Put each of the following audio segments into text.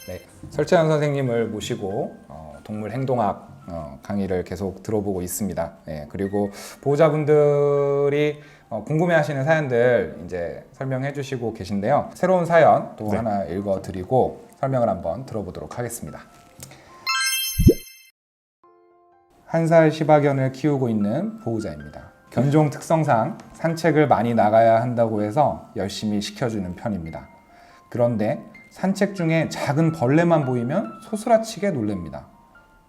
네, 설채연 선생님을 모시고 동물 행동학 강의를 계속 들어보고 있습니다. 네, 그리고 보호자분들이 궁금해하시는 사연들 이제 설명해 주시고 계신데요. 새로운 사연 또 하나 읽어드리고 설명을 한번 들어보도록 하겠습니다. 1살 시바견을 키우고 있는 보호자입니다. 견종 특성상 산책을 많이 나가야 한다고 해서 열심히 시켜주는 편입니다. 그런데 산책 중에 작은 벌레만 보이면 소스라치게 놀랍니다.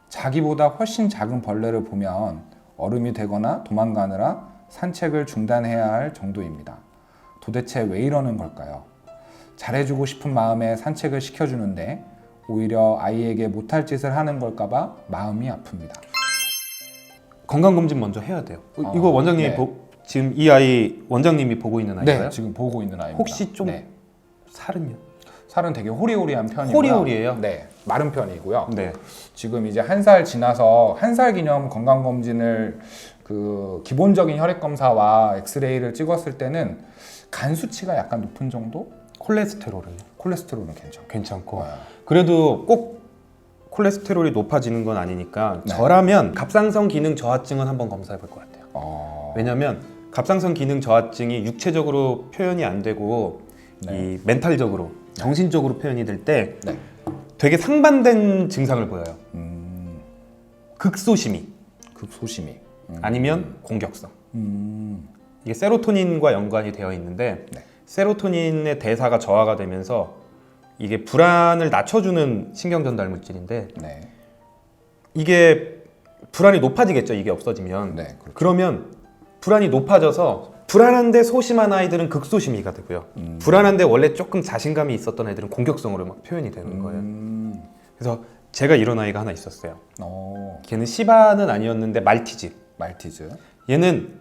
자기보다 훨씬 작은 벌레를 보면 얼음이 되거나 도망가느라 산책을 중단해야 할 정도입니다. 도대체 왜 이러는 걸까요? 잘해주고 싶은 마음에 산책을 시켜주는데 오히려 아이에게 못할 짓을 하는 걸까봐 마음이 아픕니다. 건강검진 먼저 해야 돼요. 이거 원장님이 네. 지금 이 아이 원장님이 보고 있는 아이인가요? 네, 지금 보고 있는 아이입니다. 혹시 좀 네. 살은요? 살은 되게 호리호리한 편이고요. 호리호리해요? 네, 마른 편이고요. 네. 지금 이제 1살 지나서 1살 기념 건강검진을 그 기본적인 혈액 검사와 엑스레이를 찍었을 때는 간 수치가 약간 높은 정도? 콜레스테롤은요? 콜레스테롤은 괜찮고. 괜찮고. 그래도 꼭 콜레스테롤이 높아지는 건 아니니까 네. 저라면 갑상선 기능 저하증은 한번 검사해 볼 것 같아요. 왜냐면 갑상선 기능 저하증이 육체적으로 표현이 안 되고 이 멘탈적으로 정신적으로 표현이 될 때 네. 되게 상반된 증상을 보여요. 극소심이 극소심이. 아니면 공격성. 이게 세로토닌과 연관이 되어 있는데 네. 세로토닌의 대사가 저하가 되면서 이게 불안을 낮춰주는 신경 전달 물질인데 네. 이게 불안이 높아지겠죠. 이게 없어지면. 네, 그렇죠. 그러면 불안이 높아져서 불안한데 소심한 아이들은 극소심이가 되고요. 불안한데 원래 조금 자신감이 있었던 애들은 공격성으로 막 표현이 되는 거예요. 그래서 제가 이런 아이가 하나 있었어요. 걔는 시바는 아니었는데 말티즈. 말티즈. 얘는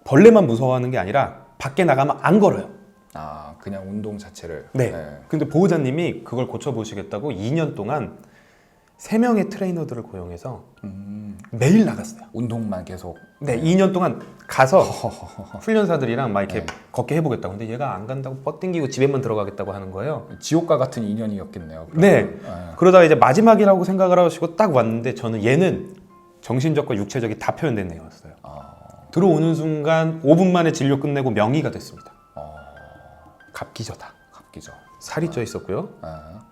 벌레만 무서워하는 게 아니라 밖에 나가면 안 걸어요. 아, 그냥 운동 자체를. 네. 근데 보호자님이 그걸 고쳐보시겠다고 2년 동안 3명의 트레이너들을 고용해서 매일 나갔어요. 운동만 계속. 네, 2년 동안 가서 훈련사들이랑 막 이렇게 걷게 해보겠다고. 근데 얘가 안 간다고 뻗땡기고 집에만 들어가겠다고 하는 거예요. 지옥과 같은 인연이었겠네요. 그러면. 네. 그러다가 이제 마지막이라고 생각을 하시고 딱 왔는데 저는 얘는 정신적과 육체적이 다 표현된 애였어요. 들어오는 순간 5분 만에 진료 끝내고 명의가 됐습니다. 갑기저다. 갑기죠. 살이 쪄 있었고요.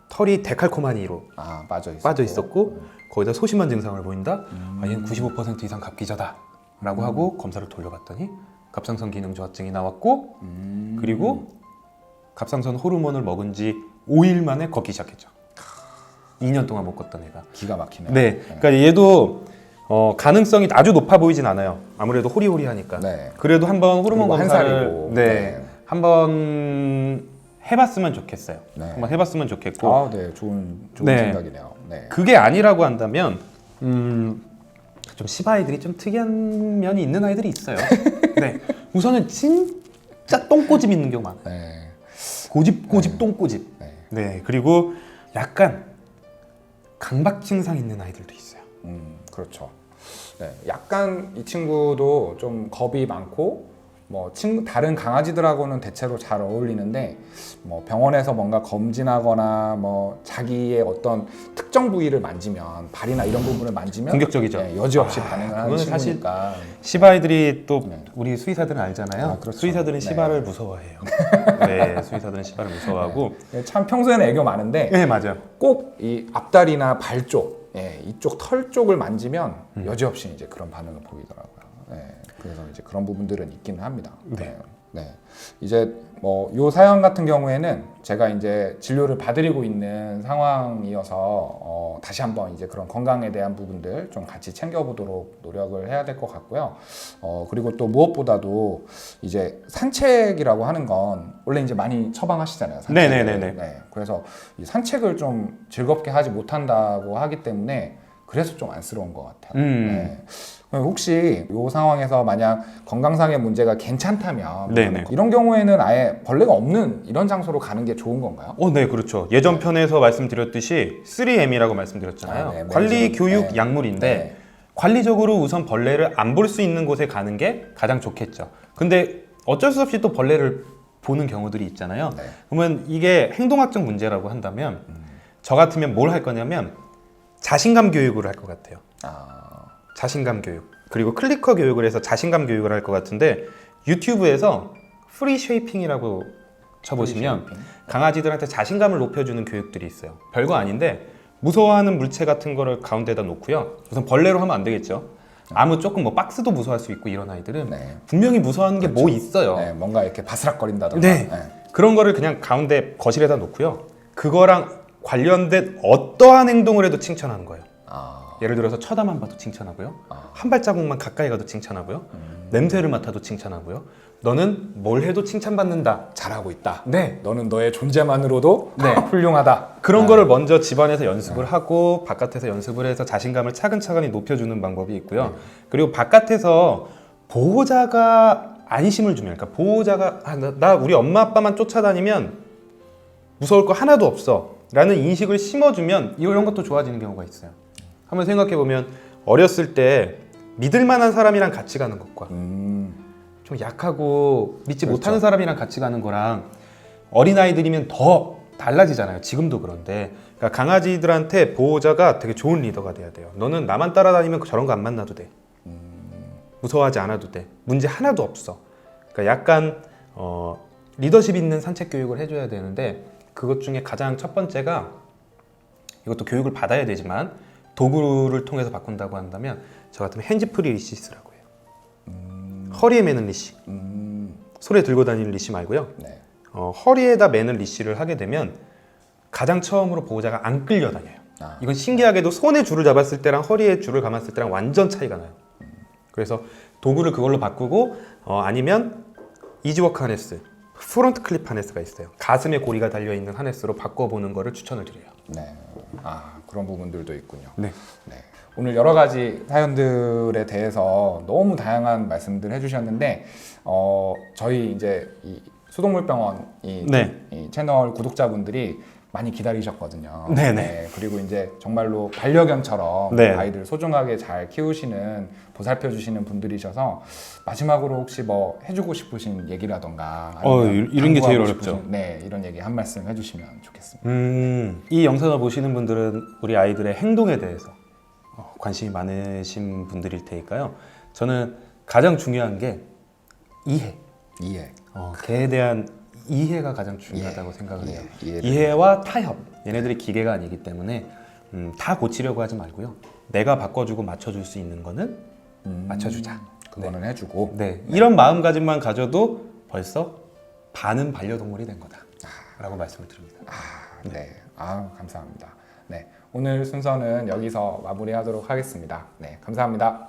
털이 데칼코마니로 빠져 있었고 거기다 소심한 증상을 보인다. 얘는 95% 이상 갑기자다 라고 하고 검사를 돌려봤더니 갑상선 기능 저하증이 나왔고 그리고 갑상선 호르몬을 먹은 지 5일 만에 걷기 시작했죠. 2년 동안 못 걷던 애가. 기가 막히네요. 네, 그러니까 얘도 가능성이 아주 높아 보이진 않아요. 아무래도 호리호리하니까. 네. 그래도 한번 호르몬 그리고 한 검사를 살이고. 네, 한번 해봤으면 좋겠어요. 네. 한번 해봤으면 좋겠고. 네, 좋은 네. 생각이네요. 네. 그게 아니라고 한다면 좀 시바아이들이 좀 특이한 면이 있는 아이들이 있어요. 네, 우선은 진짜 똥꼬집 있는 경우 많아요. 네. 고집 똥꼬집. 네. 네, 그리고 약간 강박 증상 있는 아이들도 있어요. 그렇죠. 네, 약간 이 친구도 좀 겁이 많고 뭐 다른 강아지들하고는 대체로 잘 어울리는데 뭐 병원에서 뭔가 검진하거나 뭐 자기의 어떤 특정 부위를 만지면 발이나 이런 부분을 만지면 공격적이죠. 네, 여지없이 반응을 하는 그거는 사실 친구니까. 시바아이들이 또 우리 수의사들은 알잖아요. 그렇죠. 수의사들은 네. 시바를 무서워해요. 네, 수의사들은 시바를 무서워하고. 네, 참 평소에는 애교 많은데 네, 맞아요. 꼭 이 앞다리나 발 쪽, 이쪽 털 쪽을 만지면 여지없이 이제 그런 반응을 보이더라고요. 네, 그래서 이제 그런 부분들은 있기는 합니다. 네. 네. 이제 뭐 요 사연 같은 경우에는 제가 이제 진료를 받으리고 있는 상황이어서 다시 한번 이제 그런 건강에 대한 부분들 좀 같이 챙겨보도록 노력을 해야 될 것 같고요. 그리고 또 무엇보다도 이제 산책이라고 하는 건 원래 이제 많이 처방하시잖아요. 산책을. 네네네네. 네. 그래서 이 산책을 좀 즐겁게 하지 못한다고 하기 때문에 그래서 좀 안쓰러운 것 같아요. 네. 혹시 이 상황에서 만약 건강상의 문제가 괜찮다면 네네. 이런 경우에는 아예 벌레가 없는 이런 장소로 가는 게 좋은 건가요? 네, 그렇죠. 예전 편에서 말씀드렸듯이 3M이라고 말씀드렸잖아요. 네, 관리, 매니저. 교육, 네. 약물인데 네. 관리적으로 우선 벌레를 안 볼 수 있는 곳에 가는 게 가장 좋겠죠. 근데 어쩔 수 없이 또 벌레를 보는 경우들이 있잖아요. 네. 그러면 이게 행동학적 문제라고 한다면 저 같으면 뭘 할 거냐면 자신감 교육을 할 것 같아요. 자신감 교육. 그리고 클리커 교육을 해서 자신감 교육을 할 것 같은데 유튜브에서 프리 쉐이핑이라고 쳐보시면 강아지들한테 자신감을 높여주는 교육들이 있어요. 별거 아닌데 무서워하는 물체 같은 거를 가운데다 놓고요. 우선 벌레로 하면 안 되겠죠. 아무 조금 뭐 박스도 무서워할 수 있고 이런 아이들은 네. 분명히 무서워하는 게 뭐 있어요. 네, 뭔가 이렇게 바스락거린다던가. 네. 그런 거를 그냥 가운데 거실에다 놓고요. 그거랑 관련된 어떠한 행동을 해도 칭찬하는 거예요. 예를 들어서 쳐다만 봐도 칭찬하고요. 한 발자국만 가까이 가도 칭찬하고요. 냄새를 맡아도 칭찬하고요. 너는 뭘 해도 칭찬받는다. 잘하고 있다. 네. 너는 너의 존재만으로도 네. 훌륭하다. 그런 거를 먼저 집안에서 연습을 하고 바깥에서 연습을 해서 자신감을 차근차근히 높여주는 방법이 있고요. 그리고 바깥에서 보호자가 안심을 주면, 그러니까 보호자가 나 우리 엄마 아빠만 쫓아다니면 무서울 거 하나도 없어 라는 인식을 심어주면 이런 것도 좋아지는 경우가 있어요. 한번 생각해보면 어렸을 때 믿을 만한 사람이랑 같이 가는 것과 좀 약하고 믿지 그렇죠. 못하는 사람이랑 같이 가는 거랑 어린아이들이면 더 달라지잖아요. 지금도 그런데. 그러니까 강아지들한테 보호자가 되게 좋은 리더가 돼야 돼요. 너는 나만 따라다니면 저런 거 안 만나도 돼. 무서워하지 않아도 돼. 문제 하나도 없어. 그러니까 약간 리더십 있는 산책 교육을 해줘야 되는데 그것 중에 가장 첫 번째가 이것도 교육을 받아야 되지만 도구를 통해서 바꾼다고 한다면 저 같으면 핸즈프리 리시스라고 해요. 허리에 매는 리시. 손에 들고 다니는 리시 말고요. 네. 허리에다 매는 리시를 하게 되면 가장 처음으로 보호자가 안 끌려다녀요. 이건 신기하게도 손에 줄을 잡았을 때랑 허리에 줄을 감았을 때랑 완전 차이가 나요. 그래서 도구를 그걸로 바꾸고 아니면 이지워크 하네스, 프론트 클립 하네스가 있어요. 가슴에 고리가 달려있는 하네스로 바꿔보는 거를 추천을 드려요. 네. 그런 부분들도 있군요. 네. 네. 오늘 여러 가지 사연들에 대해서 너무 다양한 말씀들 해주셨는데 저희 이제 이 수동물병원 이 채널 구독자분들이 많이 기다리셨거든요. 네네. 네, 그리고 이제 정말로 반려견처럼 네. 아이들 소중하게 잘 키우시는 보살펴 주시는 분들이셔서 마지막으로 혹시 뭐 해주고 싶으신 얘기라던가 아니면 이런 게 제일 당부하고 어렵죠. 싶으신, 네, 이런 얘기 한 말씀 해주시면 좋겠습니다. 이 영상을 보시는 분들은 우리 아이들의 행동에 대해서 관심이 많으신 분들일 테니까요. 저는 가장 중요한 게 이해. 개에 대한 이해가 가장 중요하다고 생각을 해요. 이해와 타협. 얘네들이 기계가 아니기 때문에 다 고치려고 하지 말고요. 내가 바꿔주고 맞춰줄 수 있는 거는 맞춰주자. 그거는 해주고. 네. 이런 마음가짐만 가져도 벌써 반은 반려동물이 된 거다. 라고 말씀을 드립니다. 네. 감사합니다. 네. 오늘 순서는 여기서 마무리하도록 하겠습니다. 네. 감사합니다.